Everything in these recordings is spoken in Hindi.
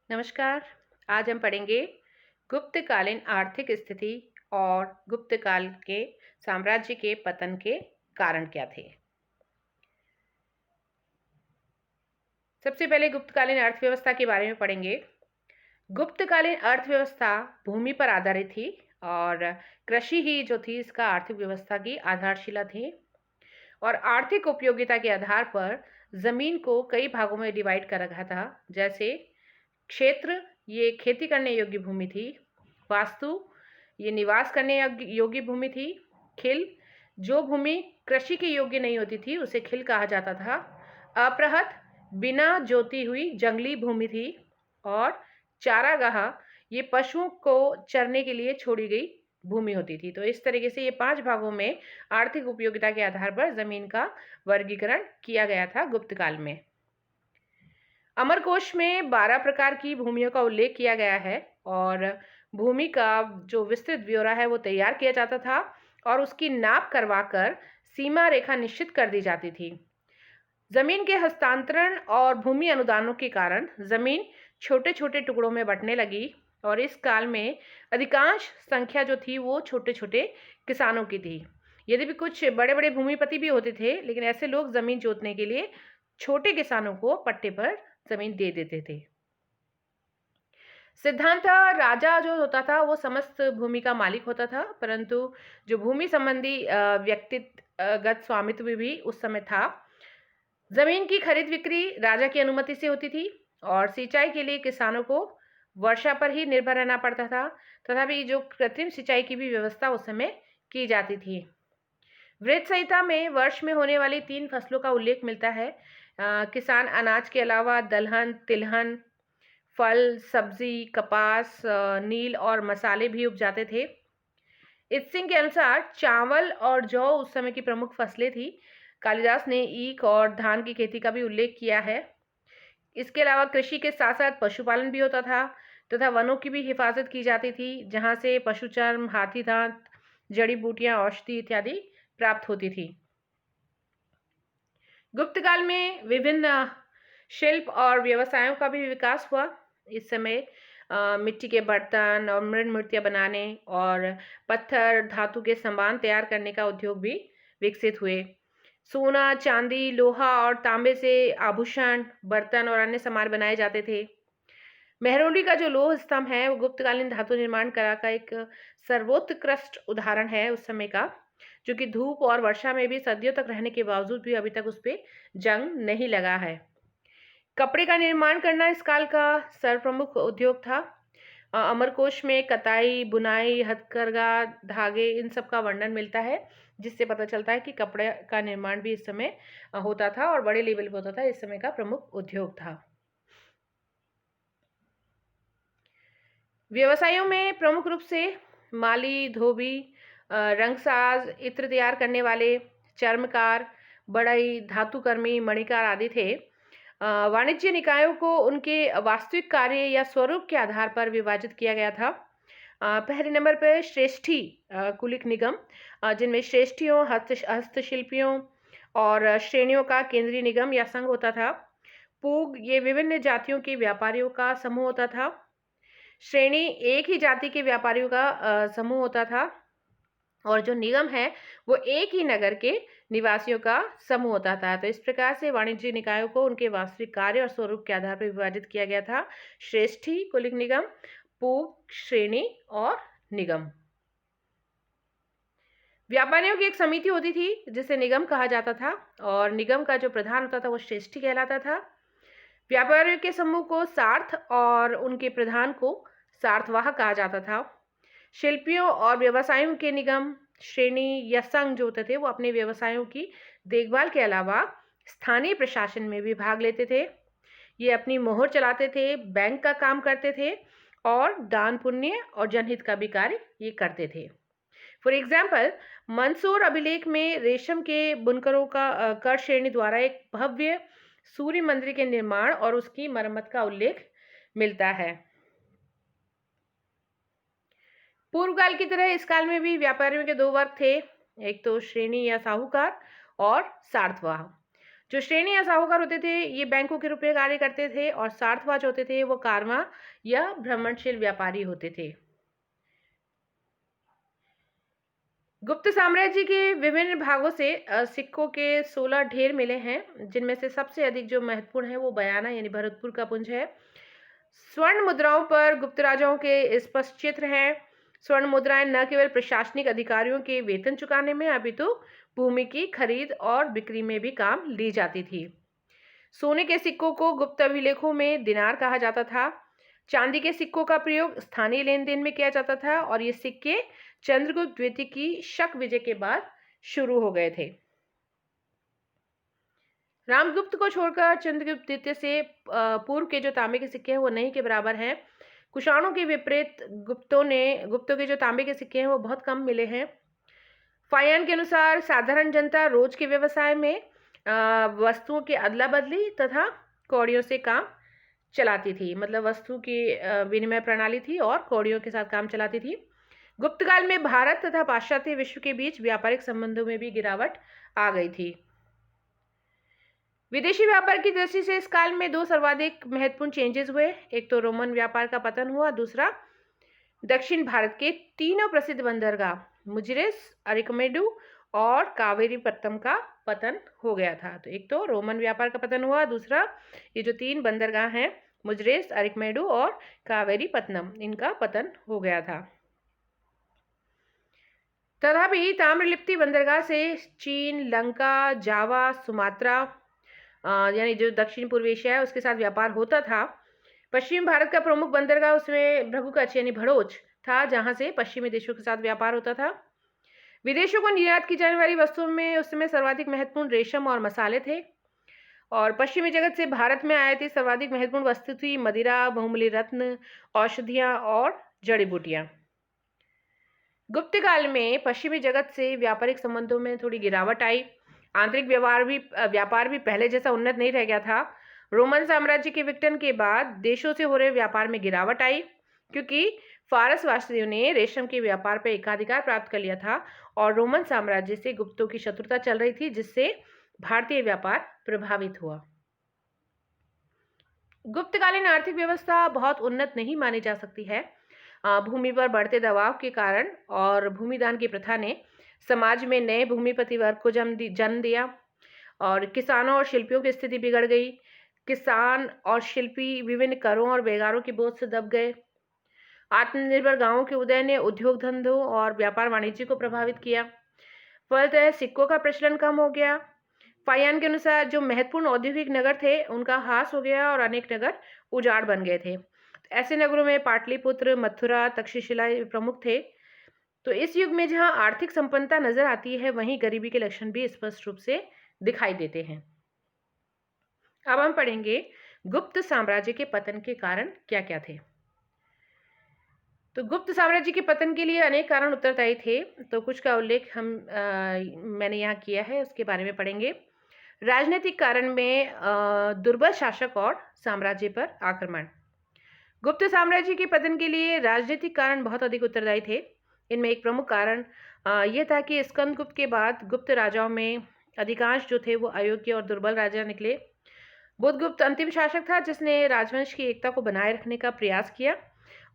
नमस्कार। आज हम पढ़ेंगे गुप्तकालीन आर्थिक स्थिति और गुप्त काल के साम्राज्य के पतन के कारण क्या थे। सबसे पहले गुप्तकालीन अर्थव्यवस्था के बारे में पढ़ेंगे। गुप्तकालीन अर्थव्यवस्था भूमि पर आधारित थी और कृषि ही जो थी इसका आर्थिक व्यवस्था की आधारशिला थी। और आर्थिक उपयोगिता के आधार पर जमीन को कई भागों में डिवाइड कर रखा था। जैसे क्षेत्र, ये खेती करने योग्य भूमि थी। वास्तु, ये निवास करने योग्य भूमि थी। खिल, जो भूमि कृषि के योग्य नहीं होती थी उसे खिल कहा जाता था। अपृहत, बिना जोती हुई जंगली भूमि थी। और चारागाह, ये पशुओं को चरने के लिए छोड़ी गई भूमि होती थी। तो इस तरीके से ये 5 भागों में आर्थिक उपयोगिता के आधार पर जमीन का वर्गीकरण किया गया था गुप्त काल में। अमरकोश में 12 प्रकार की भूमियों का उल्लेख किया गया है और भूमि का जो विस्तृत ब्यौरा है वो तैयार किया जाता था और उसकी नाप करवाकर सीमा रेखा निश्चित कर दी जाती थी। जमीन के हस्तांतरण और भूमि अनुदानों के कारण जमीन छोटे छोटे टुकड़ों में बंटने लगी और इस काल में अधिकांश संख्या जो थी वो छोटे छोटे किसानों की थी। यदि भी कुछ बड़े बड़े भूमिपति भी होते थे, लेकिन ऐसे लोग जमीन जोतने के लिए छोटे किसानों को पट्टे पर जमीन दे देते थे। सिद्धांत राजा जो होता था वो समस्त भूमि का मालिक होता था, परंतु जो भूमि संबंधी व्यक्तिगत स्वामित्व भी उस समय था। जमीन की खरीद बिक्री राजा की अनुमति से होती थी और सिंचाई के लिए किसानों को वर्षा पर ही निर्भर रहना पड़ता था। तथापि जो कृत्रिम सिंचाई की भी व्यवस्था उस समय की जाती थी। वृत्त संहिता में वर्ष में होने वाली 3 फसलों का उल्लेख मिलता है। किसान अनाज के अलावा दलहन, तिलहन, फल, सब्जी, कपास, नील और मसाले भी उपजाते थे। इत्सिंग के अनुसार चावल और जौ उस समय की प्रमुख फसलें थी। कालिदास ने ईख और धान की खेती का भी उल्लेख किया है। इसके अलावा कृषि के साथ साथ पशुपालन भी होता था तथा वनों की भी हिफाजत की जाती थी, जहां से पशु चर्म, हाथी दांत, जड़ी बूटियां, औषधि इत्यादि प्राप्त होती थी। गुप्त काल में विभिन्न शिल्प और व्यवसायों का भी विकास हुआ। इस समय मिट्टी के बर्तन और मृण मूर्तियां बनाने और पत्थर धातु के सामान तैयार करने का उद्योग भी विकसित हुए। सोना, चांदी, लोहा और तांबे से आभूषण, बर्तन और अन्य सामान बनाए जाते थे। मेहरौली का जो लौह स्तंभ है वो गुप्तकालीन धातु निर्माण कला का एक सर्वोत्कृष्ट उदाहरण है उस समय का, जो कि धूप और वर्षा में भी सदियों तक रहने के बावजूद भी अभी तक उस पे जंग नहीं लगा है। कपड़े का निर्माण करना इस काल का सर्वप्रमुख उद्योग था। अमरकोश में कताई, बुनाई, हथकरघा, धागे, इन सब का वर्णन मिलता है, जिससे पता चलता है कि कपड़े का निर्माण भी इस समय होता था और बड़े लेवल पे होता था। इस समय का प्रमुख उद्योग था। व्यवसायों में प्रमुख रूप से माली, धोबी, रंगसाज, इत्र तैयार करने वाले, चर्मकार, बढ़ई, धातुकर्मी, मणिकार आदि थे। वाणिज्य निकायों को उनके वास्तविक कार्य या स्वरूप के आधार पर विभाजित किया गया था। पहले नंबर पर श्रेष्ठी कुलिक निगम, जिनमें श्रेष्ठियों, हस्तशिल्पियों और श्रेणियों का केंद्रीय निगम या संघ होता था। पूग, ये विभिन्न जातियों के व्यापारियों का समूह होता था। श्रेणी, एक ही जाति के व्यापारियों का समूह होता था। और जो निगम है वो एक ही नगर के निवासियों का समूह होता था। तो इस प्रकार से वाणिज्य निकायों को उनके वास्तविक कार्य और स्वरूप के आधार पर विभाजित किया गया था। श्रेष्ठी, कुलिक निगम, पूग, श्रेणी और निगम। व्यापारियों की एक समिति होती थी जिसे निगम कहा जाता था और निगम का जो प्रधान होता था वो श्रेष्ठी कहलाता था। व्यापारियों के समूह को सार्थ और उनके प्रधान को सार्थवाह कहा जाता था। शिल्पियों और व्यवसायों के निगम, श्रेणी या संघ जो होते थे वो अपने व्यवसायों की देखभाल के अलावा स्थानीय प्रशासन में भी भाग लेते थे। ये अपनी मोहर चलाते थे, बैंक का काम करते थे और दान पुण्य और जनहित का भी कार्य ये करते थे। फॉर एग्जाम्पल, मंसूर अभिलेख में रेशम के बुनकरों का कर श्रेणी द्वारा एक भव्य सूर्य मंदिर के निर्माण और उसकी मरम्मत का उल्लेख मिलता है। पूर्व काल की तरह इस काल में भी व्यापारियों के 2 वर्ग थे, एक तो श्रेणी या साहूकार और सार्थवाह। जो श्रेणी या साहूकार होते थे ये बैंकों के रूप में कार्य करते थे, और सार्थवाज होते थे वो कारवां या भ्रमणशील व्यापारी होते थे। गुप्त साम्राज्य के विभिन्न भागों से सिक्कों के 16 ढेर मिले हैं, जिनमें से सबसे अधिक जो महत्वपूर्ण है वो बयाना यानी भरतपुर का पुंज है। स्वर्ण मुद्राओं पर गुप्त राजाओं के स्पष्ट चित्र हैं। स्वर्ण मुद्राएं न केवल प्रशासनिक अधिकारियों के वेतन चुकाने में अपितु भूमि की खरीद और बिक्री में भी काम ली जाती थी। सोने के सिक्कों को गुप्त अभिलेखों में दिनार कहा जाता था। चांदी के सिक्कों का प्रयोग स्थानीय लेन देन में किया जाता था, और ये सिक्के चंद्रगुप्त द्वितीय की शक विजय के बाद शुरू हो गए थे। रामगुप्त को छोड़कर चंद्रगुप्त द्वितीय से पूर्व के जो तांबे के सिक्के हैं वो नहीं के बराबर हैं। कुषाणों के विपरीत गुप्तों के जो तांबे के सिक्के हैं वो बहुत कम मिले हैं। फायान के अनुसार साधारण जनता रोज के व्यवसाय में वस्तुओं की अदला बदली तथा कौड़ियों से काम चलाती थी, मतलब वस्तु की विनिमय प्रणाली थी और कौड़ियों के साथ काम चलाती थी। गुप्त काल में भारत तथा पाश्चात्य विश्व के बीच व्यापारिक संबंधों में भी गिरावट आ गई थी। विदेशी व्यापार की दृष्टि से इस काल में दो सर्वाधिक महत्वपूर्ण चेंजेस हुए। एक तो रोमन व्यापार का पतन हुआ, दूसरा दक्षिण भारत के तीनों प्रसिद्ध बंदरगाह मुजिरेस, अरिकमेडु और कावेरीपत्तनम का पतन हो गया था। तो एक तो रोमन व्यापार का पतन हुआ, दूसरा ये जो तीन बंदरगाह हैं मुजिरेस, अरिकमेडु और कावेरीपत्तनम, इनका पतन हो गया था। तथापि ताम्रलिप्ति बंदरगाह से चीन, लंका, जावा, सुमात्रा यानी जो दक्षिण पूर्व एशिया है उसके साथ व्यापार होता था। पश्चिम भारत का प्रमुख बंदरगाह उसमें भ्रगुकच्छ यानी भड़ोच था, जहां से पश्चिमी देशों के साथ व्यापार होता था। विदेशों को निर्यात की जाने वाली वस्तुओं में उस समय सर्वाधिक महत्वपूर्ण रेशम और मसाले थे, और पश्चिमी जगत से भारत में आयातित सर्वाधिक महत्वपूर्ण वस्तु थी मदिरा, बहुमूल्य रत्न, औषधियां और जड़ी बूटियां। गुप्त काल में पश्चिमी जगत से व्यापारिक संबंधों में थोड़ी गिरावट आई। आंतरिक व्यापार भी पहले जैसा उन्नत नहीं रह गया था। रोमन साम्राज्य के विघटन के बाद देशों से हो रहे व्यापार में गिरावट आई, क्योंकि फारस वासियों ने रेशम के व्यापार पर एकाधिकार प्राप्त कर लिया था, और रोमन साम्राज्य से गुप्तों की शत्रुता चल रही थी, जिससे भारतीय व्यापार प्रभावित हुआ। गुप्तकालीन आर्थिक व्यवस्था बहुत उन्नत नहीं मानी जा सकती है। भूमि पर बढ़ते दबाव के कारण और भूमिदान की प्रथा ने समाज में नए भूमिपति वर्ग को जन्म दिया, और किसानों और शिल्पियों की स्थिति बिगड़ गई। किसान और शिल्पी विभिन्न करों और बेगारों के बोझ से दब गए। आत्मनिर्भर गांवों के उदय ने उद्योग धंधों और व्यापार वाणिज्य को प्रभावित किया। फलतः सिक्कों का प्रचलन कम हो गया। फायान के अनुसार जो महत्वपूर्ण औद्योगिक नगर थे उनका ह्रास हो गया, और अनेक नगर उजाड़ बन गए थे। ऐसे नगरों में पाटलिपुत्र, मथुरा, तक्षशिला प्रमुख थे। तो इस युग में जहां आर्थिक संपन्नता नजर आती है, वहीं गरीबी के लक्षण भी स्पष्ट रूप से दिखाई देते हैं। अब हम पढ़ेंगे गुप्त साम्राज्य के पतन के कारण क्या क्या थे। तो गुप्त साम्राज्य के पतन के लिए अनेक कारण उत्तरदायी थे, तो कुछ का उल्लेख मैंने यहाँ किया है, उसके बारे में पढ़ेंगे। राजनीतिक कारण में दुर्बल शासक और साम्राज्य पर आक्रमण। गुप्त साम्राज्य के पतन के लिए राजनीतिक कारण बहुत अधिक उत्तरदायी थे। इनमें एक प्रमुख कारण यह था कि स्कंदगुप्त के बाद गुप्त राजाओं में अधिकांश जो थे वो अयोग्य और दुर्बल राजा निकले। बुधगुप्त अंतिम शासक था जिसने राजवंश की एकता को बनाए रखने का प्रयास किया,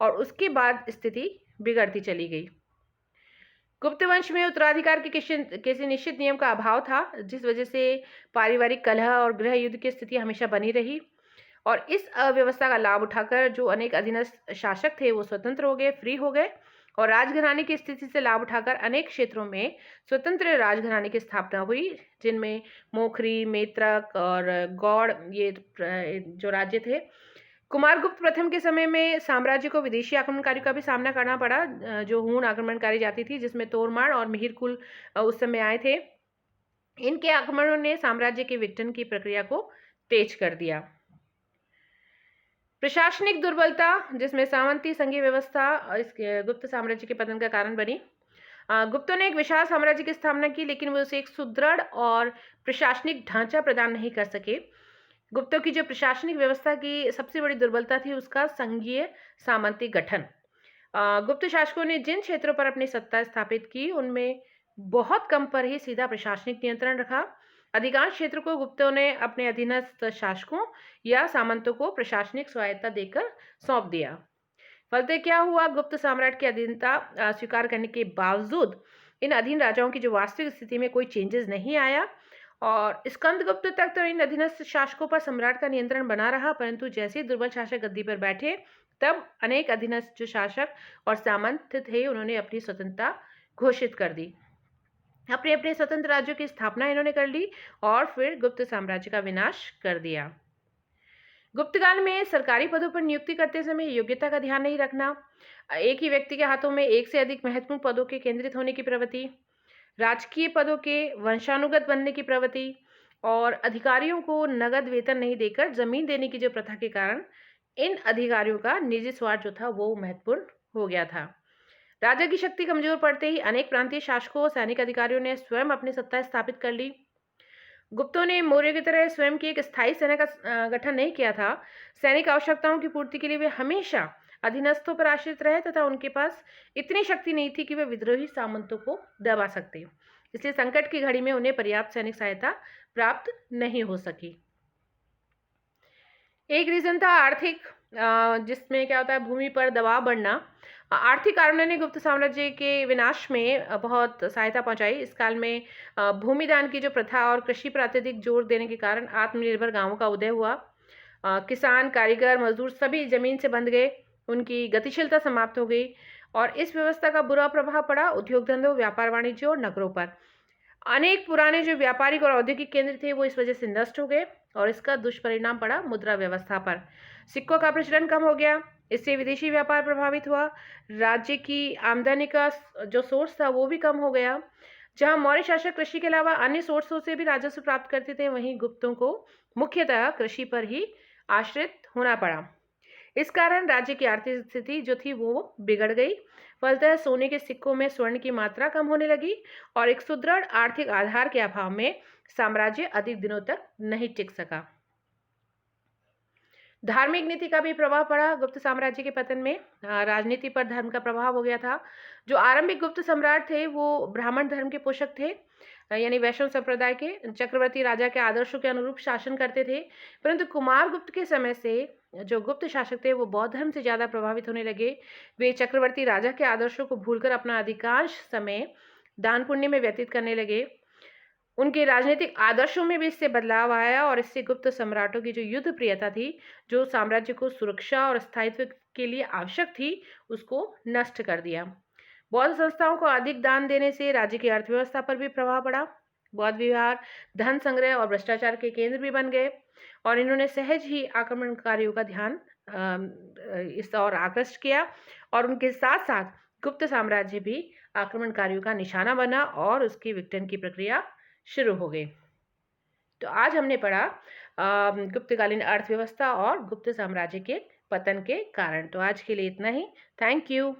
और उसके बाद स्थिति बिगड़ती चली गई। गुप्त वंश में उत्तराधिकार के किसी निश्चित नियम का अभाव था, जिस वजह से पारिवारिक कलह और गृह युद्ध की स्थिति हमेशा बनी रही, और इस अव्यवस्था का लाभ उठाकर जो अनेक अधीनस्थ शासक थे वो स्वतंत्र हो गए, फ्री हो गए, और राजघराने की स्थिति से लाभ उठाकर अनेक क्षेत्रों में स्वतंत्र राजघराने की स्थापना हुई, जिनमें मोखरी, मेत्रक और गौड़ ये जो राज्य थे। कुमारगुप्त प्रथम के समय में साम्राज्य को विदेशी आक्रमणकारियों का भी सामना करना पड़ा, जो हूण आक्रमणकारी जाति थी, जिसमें तोरमाड़ और मिहिर कुल उस समय आए थे। इनके आक्रमणों ने साम्राज्य के विघटन की प्रक्रिया को तेज कर दिया। प्रशासनिक दुर्बलता, जिसमें सामंती संघीय व्यवस्था इस गुप्त साम्राज्य के पतन का कारण बनी। गुप्तों ने एक विशाल साम्राज्य की स्थापना की, लेकिन वो उसे एक सुदृढ़ और प्रशासनिक ढांचा प्रदान नहीं कर सके। गुप्तों की जो प्रशासनिक व्यवस्था की सबसे बड़ी दुर्बलता थी उसका संघीय सामंती गठन। गुप्त शासकों ने जिन क्षेत्रों पर अपनी सत्ता स्थापित की उनमें बहुत कम पर ही सीधा प्रशासनिक नियंत्रण रखा, अधिकांश क्षेत्र को गुप्तों ने अपने अधीनस्थ शासकों या सामंतों को प्रशासनिक स्वायत्तता देकर सौंप दिया। फलते क्या हुआ, गुप्त साम्राज्य की अधीनता स्वीकार करने के बावजूद इन अधीन राजाओं की जो वास्तविक स्थिति में कोई चेंजेस नहीं आया और स्कंदगुप्त तक तो इन अधीनस्थ शासकों पर सम्राट का नियंत्रण बना रहा, परंतु जैसे ही दुर्बल शासक गद्दी पर बैठे तब अनेक अधीनस्थ जो शासक और सामंत थे उन्होंने अपनी स्वतंत्रता घोषित कर दी। अपने अपने स्वतंत्र राज्यों की स्थापना इन्होंने कर ली और फिर गुप्त साम्राज्य का विनाश कर दिया। गुप्तकाल में सरकारी पदों पर नियुक्ति करते समय योग्यता का ध्यान नहीं रखना, एक ही व्यक्ति के हाथों में एक से अधिक महत्वपूर्ण पदों के केंद्रित होने की प्रवृत्ति, राजकीय पदों के वंशानुगत बनने की प्रवृत्ति और अधिकारियों को नगद वेतन नहीं देकर जमीन देने की जो प्रथा के कारण इन अधिकारियों का निजी स्वार्थ जो था वो महत्वपूर्ण हो गया था। राजा की शक्ति कमजोर पड़ते ही अनेक प्रांतीय शासकों सैनिक अधिकारियों ने स्वयं अपनी सत्ता स्थापित कर ली। गुप्तों ने मौर्य की तरह स्वयं की एक स्थायी सेना का गठन नहीं किया था। सैनिक आवश्यकताओं की पूर्ति के लिए वे हमेशा अधीनस्थों पर आश्रित रहे तथा उनके पास इतनी शक्ति नहीं थी कि वे विद्रोही सामंतों को दबा सकते, इसलिए संकट की घड़ी में उन्हें पर्याप्त सैनिक सहायता प्राप्त नहीं हो सकी। एक रीजन था आर्थिक, जिसमें क्या होता है भूमि पर दबाव बढ़ना। आर्थिक कारणों ने गुप्त साम्राज्य के विनाश में बहुत सहायता पहुंचाई। इस काल में भूमिदान की जो प्रथा और कृषि पर अत्यधिक जोर देने के कारण आत्मनिर्भर गांवों का उदय हुआ। किसान, कारीगर, मजदूर सभी जमीन से बंध गए, उनकी गतिशीलता समाप्त हो गई और इस व्यवस्था का बुरा प्रभाव पड़ा उद्योग धंधों, व्यापार वाणिज्य और नगरों पर। अनेक पुराने जो व्यापारिक और औद्योगिक केंद्र थे वो इस वजह से नष्ट हो गए और इसका दुष्परिणाम पड़ा मुद्रा व्यवस्था पर। सिक्कों का प्रचलन कम हो गया, इससे विदेशी व्यापार प्रभावित हुआ। राज्य की आमदनी का जो सोर्स था वो भी कम हो गया। जहां मौर्य शासक कृषि के अलावा अन्य सोर्सों से भी राजस्व प्राप्त करते थे, वहीं गुप्तों को मुख्यतः कृषि पर ही आश्रित होना पड़ा। इस कारण राज्य की आर्थिक स्थिति जो थी वो बिगड़ गई। फलतः सोने के सिक्कों में स्वर्ण की मात्रा कम होने लगी और एक सुदृढ़ आर्थिक आधार के अभाव में साम्राज्य अधिक दिनों तक नहीं टिक सका। धार्मिक नीति का भी प्रभाव पड़ा गुप्त साम्राज्य के पतन में। राजनीति पर धर्म का प्रभाव हो गया था। जो आरंभिक गुप्त सम्राट थे वो ब्राह्मण धर्म के पोषक थे, यानी वैष्णव संप्रदाय के। चक्रवर्ती राजा के आदर्शों के अनुरूप शासन करते थे, परंतु कुमार गुप्त के समय से जो गुप्त शासक थे वो बौद्ध धर्म से ज्यादा प्रभावित होने लगे। वे चक्रवर्ती राजा के आदर्शों को भूलकर अपना अधिकांश समय दान पुण्य में व्यतीत करने लगे। उनके राजनीतिक आदर्शों में भी इससे बदलाव आया और इससे गुप्त सम्राटों की जो युद्ध प्रियता थी, जो साम्राज्य को सुरक्षा और स्थायित्व के लिए आवश्यक थी, उसको नष्ट कर दिया। बौद्ध संस्थाओं को अधिक दान देने से राज्य की अर्थव्यवस्था पर भी प्रभाव पड़ा। बौद्ध विहार धन संग्रह और भ्रष्टाचार के केंद्र भी बन गए और इन्होंने सहज ही आक्रमणकारियों का ध्यान इस ओर आकृष्ट किया और उनके साथ साथ गुप्त साम्राज्य भी आक्रमणकारियों का निशाना बना और उसकी विघटन की प्रक्रिया शुरू हो गई। तो आज हमने पढ़ा गुप्तकालीन अर्थव्यवस्था और गुप्त साम्राज्य के पतन के कारण। तो आज के लिए इतना ही। Thank you.